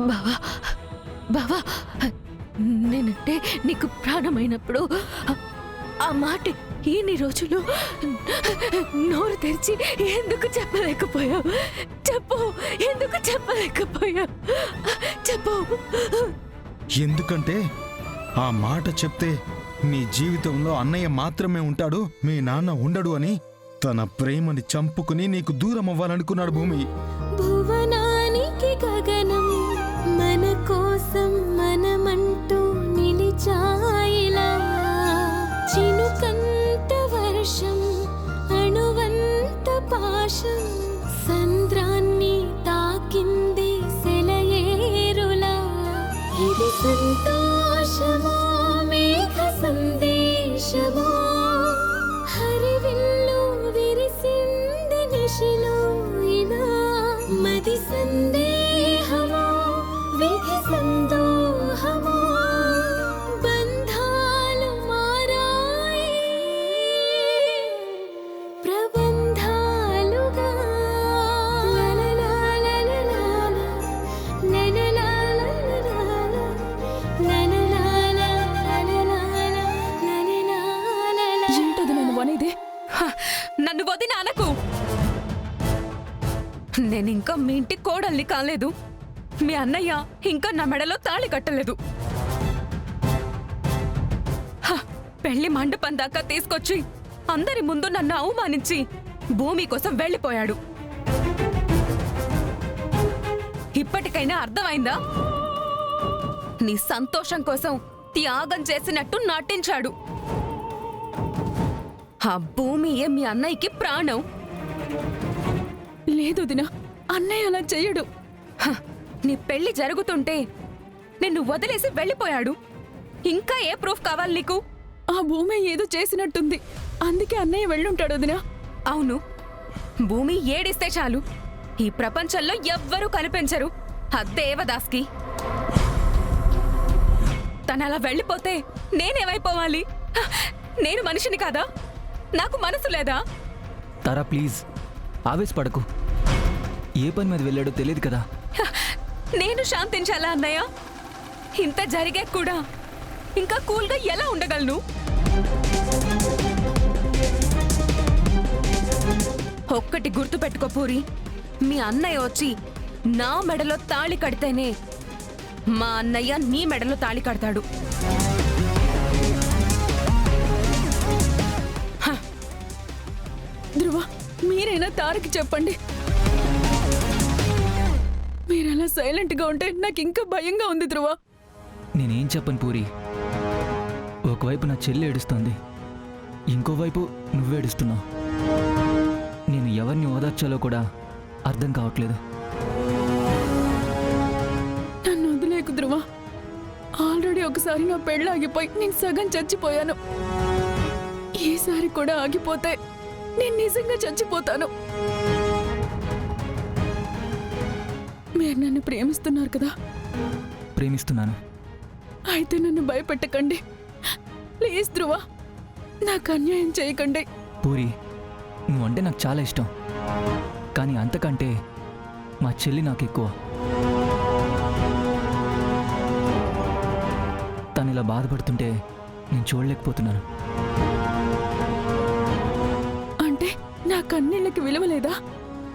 బావా బావా, నేనంటే నీకు ప్రాణమైనప్పుడు ఆ మాట ఇన్ని రోజులు నోరు తెరిచి ఎందుకు చెప్పలేకపోయావు? చెప్పు, ఎందుకు చెప్పలేకపోయావు? చెప్పు. ఎందుకంటే ఆ మాట చెప్తే నీ జీవితంలో అన్నయ్య మాత్రమే ఉంటాడు, మీ నాన్న ఉండడు అని తన ప్రేమని చంపుకుని నీకు దూరం అవ్వాలనుకున్నాడు భూమి. భువనానికి గగనం మన కోసం మనమంటూ నిలిచాయిలా, చినుకంత వర్షం అణువంత పాశం సంద్రాన్ని తాకింది సెలయేరులా. ఇది సంతోషమో మేఘ సందేశమో, హరివిల్లు విరిసింది నిశిలో ఇలా. మది సందేహమో విధి సందోహమో, బంధాలు మారాయి ప్రబంధాలుగా. ఏంటది నన్ను వనేదే? నన్ను వదిన అనకు. నేనింకా మీ ఇంటి కోడల్ని కాలేదు. మీ అన్నయ్య ఇంకా నా మెడలో తాళి కట్టలేదు. పెళ్లి మండపం దాకా తీసుకొచ్చి అందరి ముందు నన్ను అవమానించి భూమి కోసం వెళ్ళిపోయాడు. ఇప్పటికైనా అర్థమైందా? నీ సంతోషం కోసం త్యాగం చేసినట్టు నటించాడు. ఆ భూమియే మీ అన్నయ్యకి ప్రాణం. లేదు దినా, అన్నయ్య అలా చెయ్యడు. నీ పెళ్లి జరుగుతుంటే నిన్ను వదిలేసి వెళ్ళిపోయాడు. ఇంకా ఏ ప్రూఫ్ కావాలి నీకు? ఆ భూమి ఏదో చేసినట్టుంది, అందుకే అన్నయ్య వెళ్ళుంటాడు వదినా. అవును, భూమి ఏడిస్తే చాలు ఈ ప్రపంచంలో ఎవ్వరూ కనిపించరు ఆ దేవదాస్కి. తనలా వెళ్ళిపోతే నేనేమైపోవాలి? నేను మనిషిని కాదా? నాకు మనసు లేదా? తారా ప్లీజ్ ఆవేశపడకు. ఏ పని మీద వెళ్ళాడో తెలియదు కదా. నేను శాంతించాలా అన్నయ్య? ఇంత జరిగే కూడా ఇంకా కూల్గా ఎలా ఉండగలను? ఒక్కటి గుర్తు పెట్టుకో పూరి, మీ అన్నయ్య వచ్చి నా మెడలో తాళి కడితేనే మా అన్నయ్య నీ మెడలో తాళి కడతాడు. ధ్రువ, మీరైనా తారకి చెప్పండి. మీరలా సైలెంట్గా ఉంటే నాకు ఇంకా భయంగా ఉంది ధ్రువ. నేనేం చెప్పను పూరి. ఒకవైపు నా చెల్లి ఏడుస్తోంది, ఇంకోవైపు నువ్వేడుస్తున్నావు. నేను ఎవరిని ఓదార్చాలో కూడా అర్థం కావట్లేదు. నన్ను వదిలేకు ధ్రువ. ఆల్రెడీ ఒకసారి నా పెళ్ళి ఆగిపోయి నేను సగం చచ్చిపోయాను. ఈసారి కూడా ఆగిపోతే నేను నిజంగా చచ్చిపోతాను. మీరు నన్ను ప్రేమిస్తున్నారు కదా? ప్రేమిస్తున్నాను. అయితే నన్ను భయపెట్టకండి ప్లీజ్ ధ్రువ. నాకు అన్యాయం చేయకండి. పూరి, నువ్వంటే నాకు చాలా ఇష్టం, కానీ అంతకంటే మా చెల్లి నాకు ఎక్కువ. తను ఇలా బాధపడుతుంటే నేను చూడలేకపోతున్నాను. అంటే నా కన్నీళ్ళకి విలువ లేదా?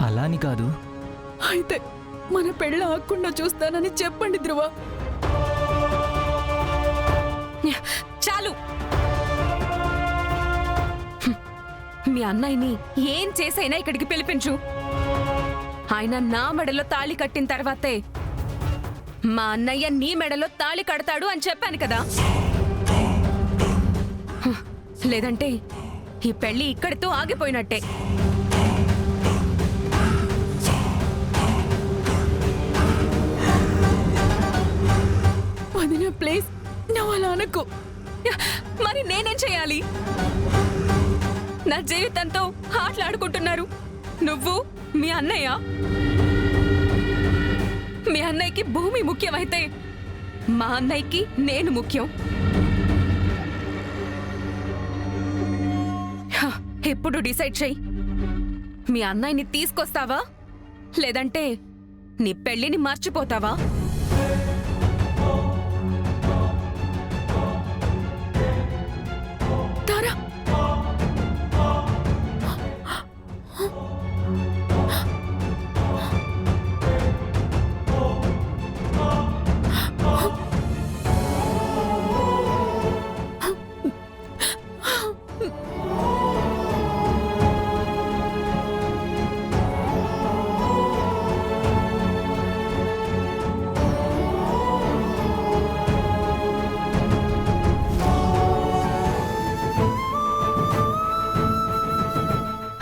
అలా అని కాదు. అయితే మన పెళ్ళ ఆకుండా చూస్తానని చెప్పండి ధ్రువ. చాలు. మీ అన్నయ్యని ఏం చేసైనా ఇక్కడికి పిలిపించు. ఆయన నా మెడలో తాళి కట్టిన తర్వాతే మా అన్నయ్య నీ మెడలో తాళి కడతాడు అని చెప్పాను కదా. లేదంటే ఈ పెళ్లి ఇక్కడితో ఆగిపోయినట్టే. వదినా ప్లీజ్, నువ్వు అలా అనకు. మరి నేనేం చేయాలి? నా జీవితంతో ఆటలాడుకుంటున్నారు నువ్వు, మీ అన్నయ్య. మీ అన్నయ్యకి భూమి ముఖ్యమైతే మా అన్నయ్యకి నేను ముఖ్యం. ఎప్పుడు డిసైడ్ చెయ్యి. మీ అన్నయ్యని తీసుకొస్తావా లేదంటే నీ పెళ్లిని మర్చిపోతావా? తారా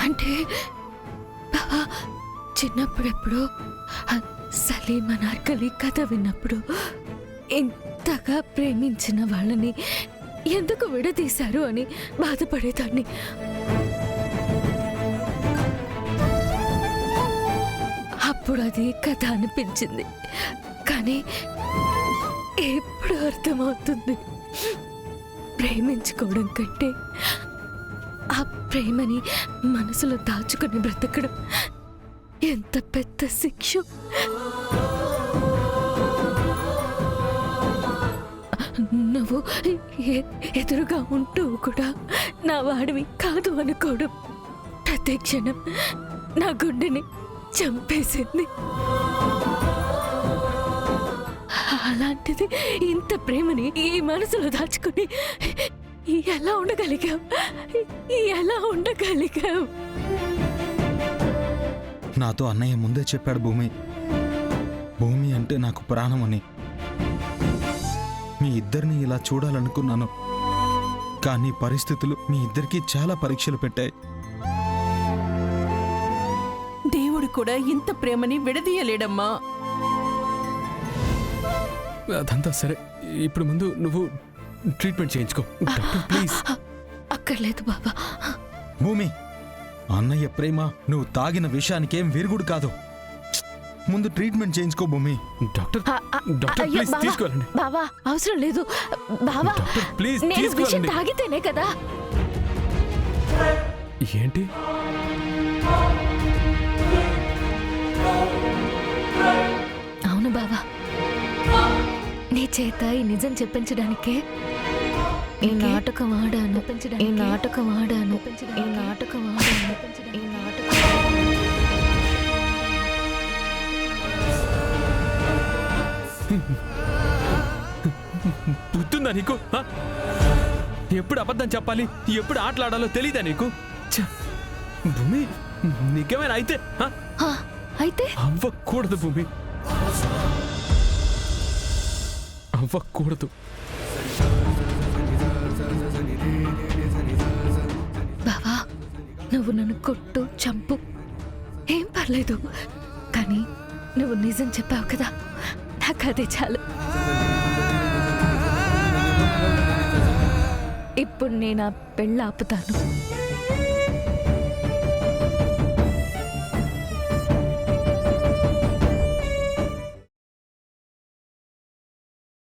అంటే బావా చిన్నప్పుడెప్పుడు సలీం అనార్కలి కథ విన్నప్పుడు ఇంతగా ప్రేమించిన వాళ్ళని ఎందుకు విడదీశారు అని బాధపడేదాన్ని. అప్పుడు అది కథ అనిపించింది, కానీ ఎప్పుడు అర్థమవుతుంది ప్రేమించుకోవడం కంటే ఆ ప్రేమని మనసులో దాచుకుని బ్రతకడం ఎంత పెద్ద శిక్ష. నువ్వు ఎదురుగా ఉంటూ కూడా నా వాడివి కాదు అనుకోవడం ప్రతి క్షణం నా గుండెని చంపేసింది. అలాంటిది ఇంత ప్రేమని ఈ మనసులో దాచుకుని ఎలా ఉండగలిగావు? ఎలా ఉండగలిగావు? నాతో అన్నయ్య ముందే చెప్పాడు భూమి, భూమి అంటే నాకు ప్రాణం అని. మీ ఇద్దరిని ఇలా చూడాలనుకున్నాను, కానీ పరిస్థితులు మీ ఇద్దరికీ చాలా పరీక్షలు పెట్టాయి. దేవుడు కూడా ఇంత ప్రేమని విడదీయలేడమ్మా. అదంతా సరే, ఇప్పుడు ముందు నువ్వు ట్రీట్మెంట్ చేయించుకో. Doctor please. అక్కర్లేదు బాబా. భూమి, అన్నయ్య ప్రేమ నువ్వు తాగిన విషయానికేం విరుగుడు కాదు. ముందు ట్రీట్మెంట్ చేయించుకో భూమి. డాక్టర్ డాక్టర్ అయ్యో, ప్లీజ్ బావా, తీసుకెళ్ళండి. బావా అవసరం లేదు బావా. డాక్టర్ ప్లీజ్ నేను విషయం తీసుకెళ్ళండి. తాగితేనే కదా. ఏంటి? అవును బావా, నీ చేత ఈ నిజం చెప్పించడానికే ఈ నాటకం ఆడాను. ఈ నాటకం ఆడాను. ఈ నాటకం ఆడాను. ఈ నాటకం. గుర్తుందా నీకు? హ? ఎప్పుడు అబద్ధం చెప్పాలి, ఎప్పుడు ఆటలాడాలో తెలీదా నీకు? ఛ! భూమి, నీకేమైనా అయితే హ? అయితే అవ్వకూడదు భూమి, అవ్వకూడదు. బావా, నువ్వు నన్ను కొట్టు, చంపు, ఏం పర్లేదు, కానీ నువ్వు నిజం చెప్పావు కదా, నాకు అదే చాలు. ఇప్పుడు నేను ఆ పెళ్ళి ఆపుతాను.